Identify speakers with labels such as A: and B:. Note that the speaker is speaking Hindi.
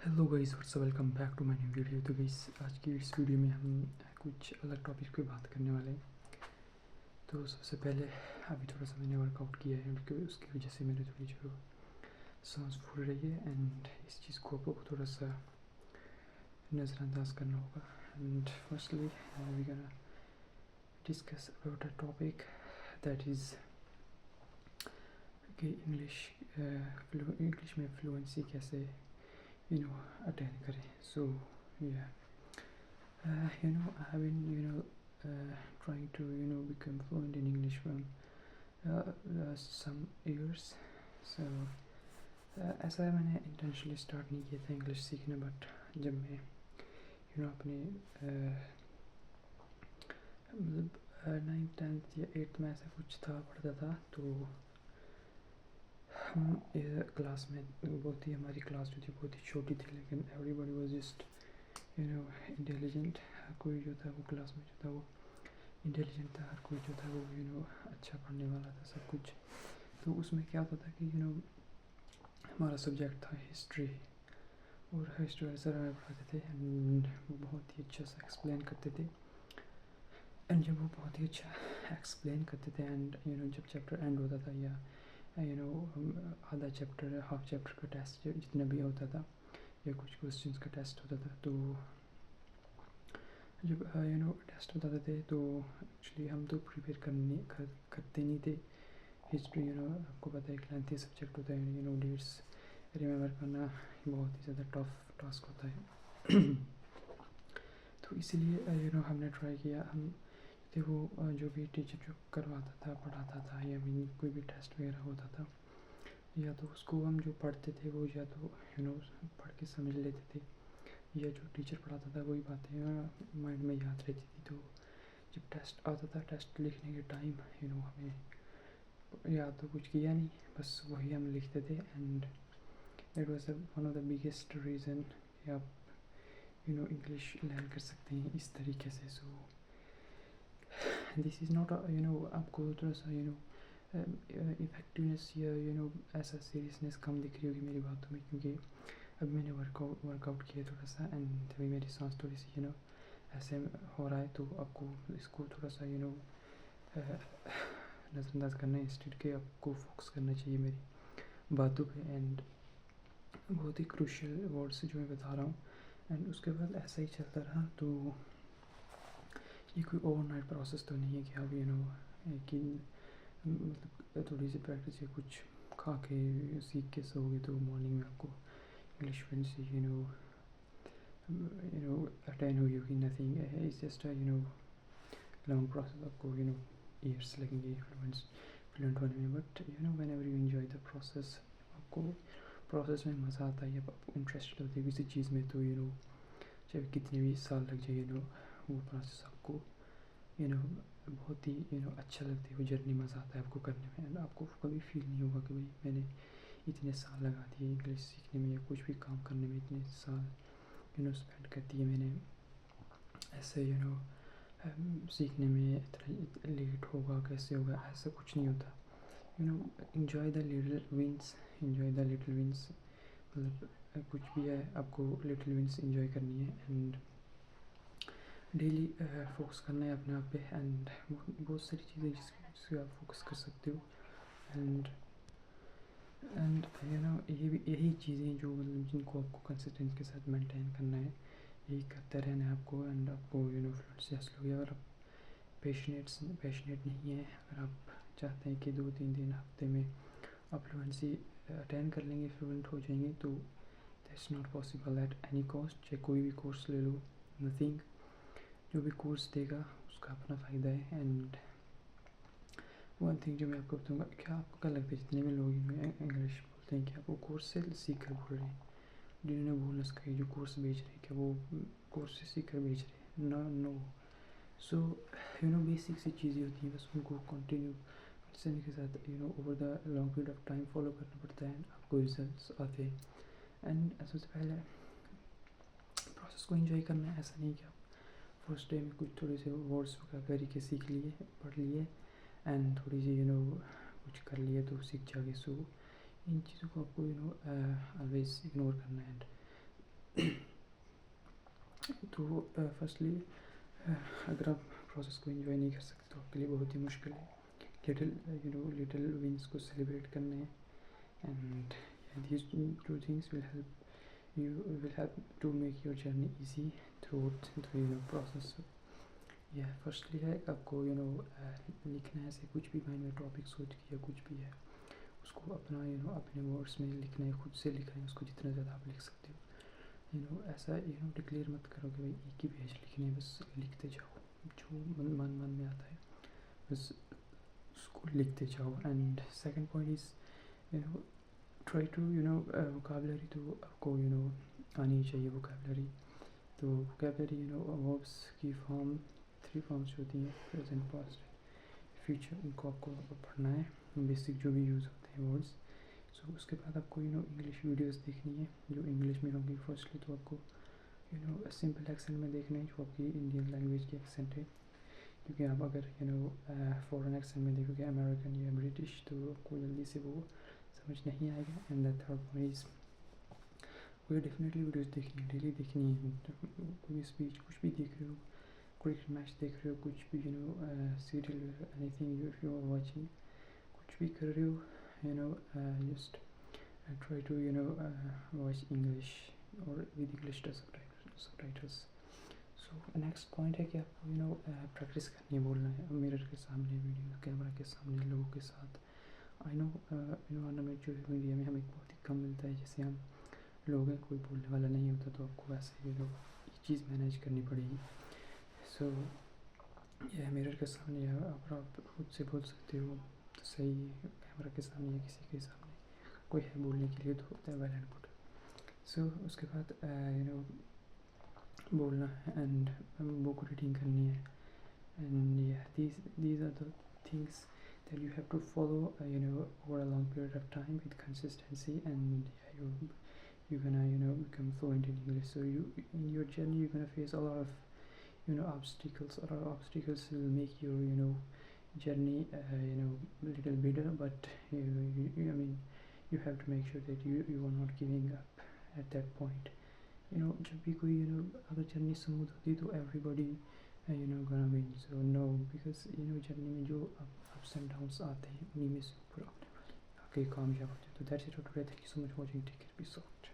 A: Hello guys, what's up, welcome back to my new video. तो गाइस, आज की इस वीडियो में हम कुछ अलग टॉपिक पे बात करने वाले हैं। तो सबसे पहले अभी थोड़ा सा मैंने वर्कआउट किया है क्योंकि उसकी वजह से मेरी थोड़ी जो सांस फूल रही है एंड इस चीज़ को आपको थोड़ा सा नज़रअंदाज करना होगा। And firstly we gonna discuss about a topic that is कि इंग्लिश में फ्लुएंसी कैसे अटेन करें। सो या I have been trying to become fluent in English from some years. So ऐसा मैंने इंटेंशनली स्टार्ट नहीं किया था इंग्लिश सीखना, बट जब मैं अपने मतलब 9th 10th या 8th में ऐसा कुछ था पढ़ता था, तो हम क्लास में बहुत ही हमारी क्लास जो थी बहुत ही छोटी थी, लेकिन एवरीबॉडी वाज जस्ट इंटेलिजेंट। कोई जो था वो क्लास में जो था वो इंटेलिजेंट था, हर कोई जो था वो अच्छा पढ़ने वाला था सब कुछ। तो उसमें क्या होता था कि हमारा सब्जेक्ट था हिस्ट्री, और हिस्ट्री वाले सर हमें पढ़ाते थे एंड वो बहुत ही अच्छा सा एक्सप्लेन करते थे। एंड जब वो बहुत ही अच्छा एक्सप्लेन करते थे एंड जब चैप्टर एंड होता था या आधा चैप्टर हाफ चैप्टर का टेस्ट जितना भी होता था या कुछ क्वेश्चंस का टेस्ट होता था, तो जब टेस्ट बताते थे तो एक्चुअली हम तो प्रिपेयर करते नहीं थे। हिस्ट्री आपको पता है एक लेंथी सब्जेक्ट होता है, डेट्स रिमेम्बर करना बहुत ही ज़्यादा टफ टास्क होता है। तो इसीलिए हमने ट्राई किया। हम थे वो जो भी टीचर जो करवाता था पढ़ाता था या मीन कोई भी टेस्ट वगैरह होता था, या तो उसको हम जो पढ़ते थे वो या तो पढ़ के समझ लेते थे, या जो टीचर पढ़ाता था वही बातें माइंड में याद रहती थी। तो जब टेस्ट आता था, टेस्ट लिखने के टाइम हमें याद तो कुछ किया नहीं, बस वही हम लिखते थे। And it was one of the biggest reason कि आप इंग्लिश लर्न कर सकते हैं इस तरीके से। सो दिस इज़ नॉट आपको थोड़ा सा इफ़ेक्टिवनेस या ऐसा सीरियसनेस कम दिख रही होगी मेरी बातों में, क्योंकि अभी मैंने वर्कआउट किया थोड़ा सा एंड तभी मेरी सांस थोड़ी सी ऐसे हो रहा है। तो आपको इसको थोड़ा सा नज़रअंदाज करना है, इंस्टेड के आपको फोकस करना चाहिए मेरी बातों पे। एंड बहुत ही क्रूशियल वर्ड्स जो मैं बता रहा हूँ, एंड उसके बाद ऐसा ही चलता रहा। तो ये कोई ओवरनाइट प्रोसेस तो नहीं है कि आप कि मतलब थोड़ी सी प्रैक्टिस या कुछ खा के सीख के सोओगे तो मॉर्निंग में आपको इंग्लिश फ्लुएंसी अटेन हुई होगी। Nothing, it's just long process. आपको ईयर्स लगेंगे फ्लुएंट होने में, but when ever you enjoy the process, आपको प्रोसेस में मज़ा आता है। आप इंटरेस्टेड होते हैं किसी चीज़ में, तो चाहे कितने भी साल लग जाए वो प्रोसेस आपको बहुत ही अच्छा लगता है। वो जर्नी मज़ा आता है आपको करने में, एंड आपको कभी फील नहीं होगा कि भाई मैंने इतने साल लगा दिए इंग्लिश सीखने में या कुछ भी काम करने में, इतने साल स्पेंड कर दिए मैंने, ऐसे सीखने में इतना लेट होगा कैसे होगा, ऐसा कुछ नहीं होता। enjoy the little wins, enjoy the little wins। मतलब कुछ भी है आपको लिटिल विंस enjoy करनी है, एंड डेली फोकस करना है अपने आप पे। एंड बहुत सारी चीज़ें जिससे आप फोकस कर सकते हो। एंड यही चीज़ें जो मतलब जिनको आपको कंसिस्टेंसी के साथ मेंटेन करना है, यही करते रहना है आपको, एंड आपको फ्लुएंसी हासिल होगी। अगर आप पैशनेट नहीं है, अगर आप चाहते हैं कि 2-3 दिन हफ्ते में आप फ्लुएंसी अटेन कर लेंगे, फ्लुएंट हो जाएंगे, तो that's not possible at any cost. चाहे कोई भी कोर्स ले लो, नथिंग, जो भी कोर्स देगा उसका अपना फ़ायदा है। एंड वन थिंग जो मैं आपको बताऊँगा, क्या आपको क्या लगता है जितने भी लोग इंग्लिश बोलते हैं कि आप वो कोर्स से सीख कर बोल रहे हैं, जिन्होंने बोलना सिखाई जो कोर्स बेच रहे हैं, क्या वो कोर्स से सीख कर बेच रहे हैं? नो। सो बेसिक सी चीज़ें होती हैं, बस उनको कंटिन्यू के साथ over the long period of time follow करना पड़ता है, आपको रिजल्ट्स आते हैं। एंड सबसे पहले प्रोसेस को एंजॉय करना है। ऐसा नहीं कि आप फर्स्ट डे में कुछ थोड़े से वर्ड्स वगैरह के सीख लिए, पढ़ लिए एंड थोड़ी सी कुछ कर लिए तो सीख जाओगे। सो इन चीज़ों को आपको ऑलवेज इग्नोर करना है। तो फर्स्टली अगर आप प्रोसेस को एंजॉय नहीं कर सकते तो आपके लिए बहुत ही मुश्किल है लिटिल विंस को सेलिब्रेट करने हैं and these two things will help you will help to make your journey easy throughout the process. Firstly है आपको लिखना है, ऐसे कुछ भी माइंड में टॉपिक सोच के या कुछ भी है उसको अपना अपने वर्ड्स में लिखना है, खुद से लिखना है उसको जितना ज़्यादा आप लिख सकते हो। ऐसा डिक्लेयर मत करो कि भाई एक ही पेज लिखनी है, बस लिखते जाओ जो मन में आता है बस उसको लिखते जाओ। And second point is try to vocabulary, तो आपको आनी चाहिए वोकाबुलरी। तो वोकेबलरी वर्ब्स की फॉर्म 3 फॉर्म्स होती हैं, प्रेजेंट, पास्ट, फ्यूचर, इनको आपको पढ़ना है, बेसिक जो भी यूज़ होते हैं वर्ड्स। सो उसके बाद आपको इंग्लिश वीडियोस देखनी है जो इंग्लिश में होंगी। फर्स्टली तो आपको सिंपल एक्सेंट में देखना है जो आपकी इंडियन लैंग्वेज की एक्सेंट है, क्योंकि आप अगर फॉरेन एक्सेंट में देखोगे अमेरिकन या ब्रिटिश तो आपको जल्दी से वो समझ नहीं आएगा। And the third point is कोई डेफिनेटली वीडियोस देखनी है, डेली देखनी है। कोई स्पीच कुछ भी देख रहे हो, क्रिकेट मैच देख रहे हो, कुछ भी serial, anything if you are watching, कुछ भी कर रहे हो just try to watch English और with English subtitles. So next point है कि आपको प्रैक्टिस करनी है, बोलना है मिरर के सामने, वीडियो कैमरा के सामने, लोगों के साथ। आई नो इन्वायरमेंट जो मीडिया में हमें बहुत ही कम मिलता है, जैसे हम लोग हैं, कोई बोलने वाला नहीं होता, तो आपको वैसे ये चीज़ मैनेज करनी पड़ेगी। सो यह मिरर के सामने आप खुद से बोल सकते हो तो सही है, कैमरा के सामने या किसी के सामने कोई है बोलने के लिए तो वेल एंड गुड। सो उसके बाद बोलना है एंड बुक रीडिंग करनी है। And these are the things that you have to follow over a long period of time with consistency, and you're gonna become fluent in English. So in your journey you're gonna face a lot of obstacles. A lot of obstacles will make your journey little bitter, but I mean you have to make sure that you are not giving up at that point. जब भी कोई अगर जर्नी स्मूथ होती तो everybody gonna win. So no, because journey में जो ups and downs आते हैं उन्हीं में से ऊपर आके कामयाब हो जाते। तो that's it for today. Thank you so much for watching. Take care. Peace out.